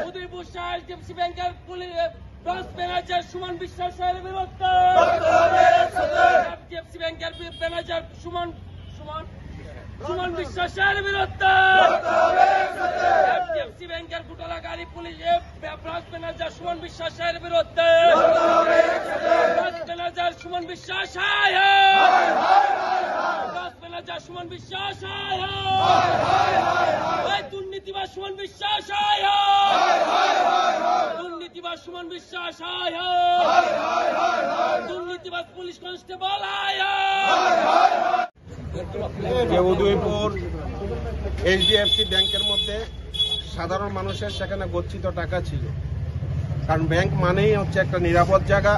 Udaipur Shah DFC ব্যাংকের branch manager Suman বিশ্বাসের বিরুদ্ধে ডিএফসি ব্যাংকের ম্যানেজার সুমন বিশ্বাসের বিরুদ্ধে ডিএফসি ব্যাংকের ঘোটালাকারী পুলিশ ব্রাঞ্চ ম্যানেজার সুমন বিশ্বাসের বিরুদ্ধে ব্রাঞ্চ ম্যানেজার সুমন বিশ্বাস ব্রাঞ্চ ম্যানেজার সুমন বিশ্বাস দুর্নীতিবাজ সুমন বিশ্বাস দুর্নীতিবাজ সুমন বিশ্বাস দুর্নীতিবাজ পুলিশ কনস্টেবল যে উদয়পুর এইচডিএফসি ব্যাংকের মধ্যে সাধারণ মানুষের সেখানে গচ্ছিত টাকা ছিল, কারণ ব্যাংক মানেই হচ্ছে একটা নিরাপদ জায়গা।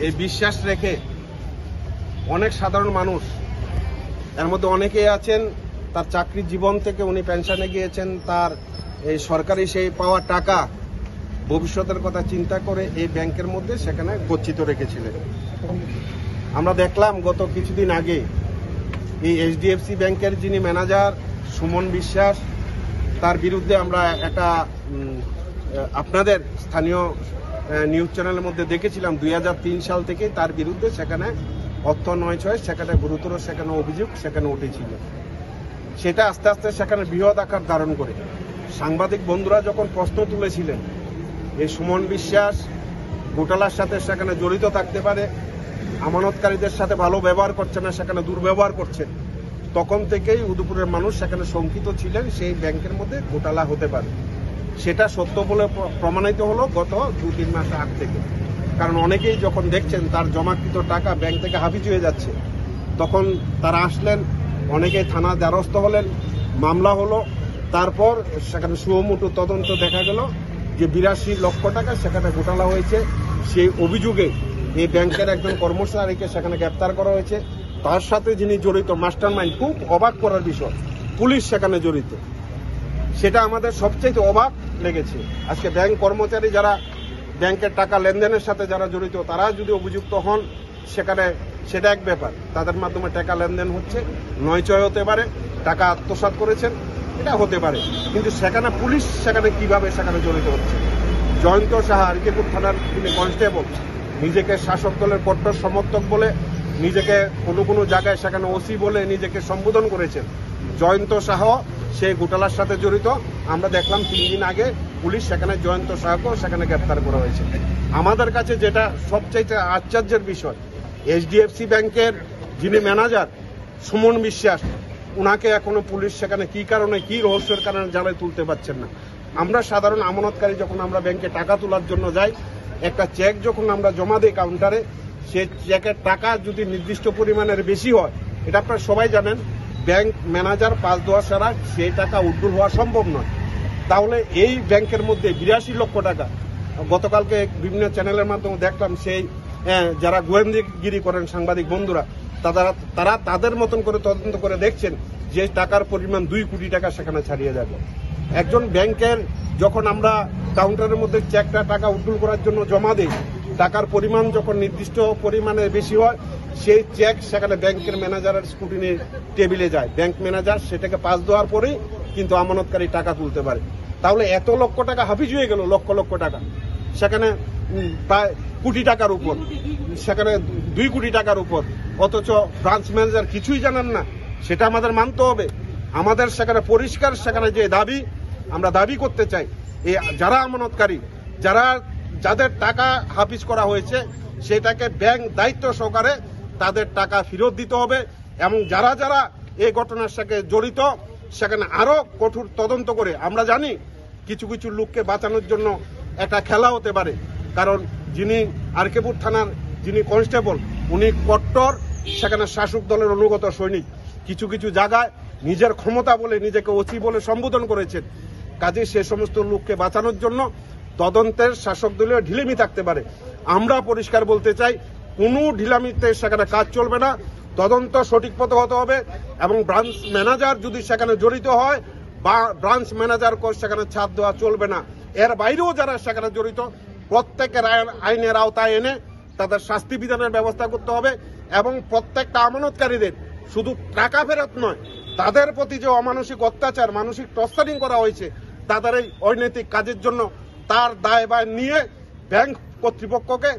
এই বিশ্বাস রেখে অনেক সাধারণ মানুষ, এর মধ্যে অনেকেই আছেন তার চাকরির জীবন থেকে উনি পেনশনে গিয়েছেন, তার এই সরকারি সেই পাওয়া টাকা ভবিষ্যতের কথা চিন্তা করে এই ব্যাংকের মধ্যে সেখানে গচ্ছিত রেখেছিলেন। আমরা দেখলাম গত কিছুদিন আগে এই এইচডিএফসি ব্যাংকের যিনি ম্যানেজার সুমন বিশ্বাস, তার বিরুদ্ধে আমরা একটা আপনাদের স্থানীয় নিউজ চ্যানেলের মধ্যে দেখেছিলাম 2003 সাল থেকে তার বিরুদ্ধে সেখানে অর্থ নয় সেখানে গুরুতর সেখানে অভিযোগ সেখানে উঠেছিল। সেটা আস্তে আস্তে সেখানে বৃহৎ আকার ধারণ করে সাংবাদিক বন্ধুরা যখন প্রশ্ন তুলেছিলেন এই সুমন বিশ্বাস ঘোটালার সাথে সেখানে জড়িত থাকতে পারে, আমানতকারীদের সাথে ভালো ব্যবহার করছে না, সেখানে দুর্ব্যবহার করছেন, তখন থেকেই উদয়পুরের মানুষ সেখানে শঙ্কিত ছিলেন সেই ব্যাংকের মধ্যে ঘোটালা হতে পারে। সেটা সত্য বলে প্রমাণিত হলো গত 2-3 মাস আগ থেকে, কারণ অনেকেই যখন দেখছেন তার জমাকৃত টাকা ব্যাংক থেকে হাফিজ হয়ে যাচ্ছে, তখন তারা আসলেন, অনেকেই থানা দ্বারস্থ হলেন, মামলা হলো। তারপর সেখানে সুমোটো তদন্ত দেখা গেল যে 82 লক্ষ টাকা সেখানে ঘোটালা হয়েছে। সেই অভিযোগে এই ব্যাংকের একজন কর্মচারীকে সেখানে গ্রেপ্তার করা হয়েছে। তার সাথে যিনি জড়িত মাস্টার মাইন্ড, খুব অবাক করার বিষয়, পুলিশ সেখানে জড়িত। সেটা আমাদের সবচেয়ে অবাক লেগেছে। আজকে ব্যাংক কর্মচারী যারা ব্যাংকের টাকা লেনদেনের সাথে যারা জড়িত, তারা যদি অভিযুক্ত হন সেখানে সেটা এক ব্যাপার, তাদের মাধ্যমে টাকা লেনদেন হচ্ছে, নয়চয় হতে পারে, টাকা আত্মসাৎ করেছেন, এটা হতে পারে, কিন্তু সেখানে পুলিশ সেখানে কিভাবে সেখানে জড়িত হচ্ছে? জয়ন্ত সাহা আরকেপুর থানার তিনি কনস্টেবল, নিজেকে শাসক দলের কট্টর সমর্থক বলে নিজেকে কোনো কোনো জায়গায় সেখানে ওসি বলে নিজেকে সম্বোধন করেছেন। জয়ন্ত সাহ সেই ঘোটালার সাথে জড়িত। আমরা দেখলাম 3 দিন আগে পুলিশ সেখানে জয়ন্ত সাহকেও সেখানে গ্রেপ্তার করা হয়েছে। আমাদের কাছে যেটা সবচাইতে আশ্চর্যের বিষয়, এইচডিএফসি ব্যাংকের যিনি ম্যানেজার সুমন বিশ্বাস, উনাকে এখনো পুলিশ সেখানে কি কারণে, কি রহস্যের কারণে জালে তুলতে পারছেন না। আমরা সাধারণ আমানতকারী যখন আমরা ব্যাংকে টাকা তোলার জন্য যাই, একটা চেক যখন আমরা জমা দিই কাউন্টারে, সেই চেকের টাকা যদি নির্দিষ্ট পরিমাণের বেশি হয়, এটা আপনারা সবাই জানেন, ব্যাংক ম্যানেজার পাস দেওয়া ছাড়া সেই টাকা উড্ডুল হওয়া সম্ভব নয়। তাহলে এই ব্যাংকের মধ্যে 82 লক্ষ টাকা, গতকালকে বিভিন্ন চ্যানেলের মাধ্যমে দেখলাম সেই যারা গোয়েন্দাগিরি করেন সাংবাদিক বন্ধুরা, তারা তাদের মতন করে তদন্ত করে দেখছেন যে টাকার পরিমাণ 2 কোটি টাকা সেখানে ছাড়িয়ে যাবে। একজন ব্যাংকের যখন আমরা কাউন্টারের মধ্যে চেকটা টাকা উড্ডুল করার জন্য জমা দিই, টাকার পরিমাণ যখন নির্দিষ্ট পরিমাণে বেশি হয়, সেই চেক সেখানে ব্যাংকের ম্যানেজারের স্ক্রুটিনির টেবিলে যায়। ব্যাংক ম্যানেজার সেটাকে পাস দেওয়ার পরেই কিন্তু আমানতকারী টাকা তুলতে পারে। তাহলে এত লক্ষ টাকা হাফিজ হয়ে গেল, লক্ষ লক্ষ টাকা, সেখানে প্রায় কোটি টাকার উপর, সেখানে 2 কোটি টাকার উপর, অথচ ব্রাঞ্চ ম্যানেজার কিছুই জানেন না। সেটা আমাদের মানতে হবে। আমাদের সেখানে পরিষ্কার সেখানে যে দাবি, আমরা দাবি করতে চাই, এই যারা আমানতকারী, যাদের টাকা হাফিজ করা হয়েছে, সেটাকে ব্যাংক দায়িত্ব সহকারে তাদের টাকা ফেরত দিতে হবে, এবং যারা যারা এই ঘটনার সাথে জড়িত সেখানে আরো কঠোর তদন্ত করে। আমরা জানি কিছু কিছু লোককে বাঁচানোর জন্য একটা খেলা হতে পারে, কারণ যিনি আরকেপুর থানার যিনি কনস্টেবল, উনি কট্টর সেখানে শাসক দলের অনুগত সৈনিক, কিছু কিছু জায়গায় নিজের ক্ষমতা বলে নিজেকে ওসি বলে সম্বোধন করেছেন। কাজে সে সমস্ত লোককে বাঁচানোর জন্য তদন্তের শাসক দলীয় ঢিলেমি থাকতে পারে। আমরা পরিষ্কার বলতে চাই, কোনো ঢিলামিতে সেখানে কাজ চলবে না, তদন্ত সঠিক পথে হতে হবে, এবং ব্রাঞ্চ ম্যানেজার যদি সেখানে জড়িত হয় বা ব্রাঞ্চ ম্যানেজার সেখানে ছাড় দেওয়া চলবে না। এর বাইরেও যারা সেখানে জড়িত, প্রত্যেকের আইনের আওতায় এনে তাদের শাস্তি বিধানের ব্যবস্থা করতে হবে, এবং প্রত্যেকটা আমানতকারীদের শুধু টাকা ফেরত নয়, তাদের প্রতি যে অমানসিক অত্যাচার, মানসিক টর্চারিং করা হয়েছে, তাদের এই অনৈতিক কাজের জন্য তার দায় নিয়ে ব্যাংক কর্তৃপক্ষকে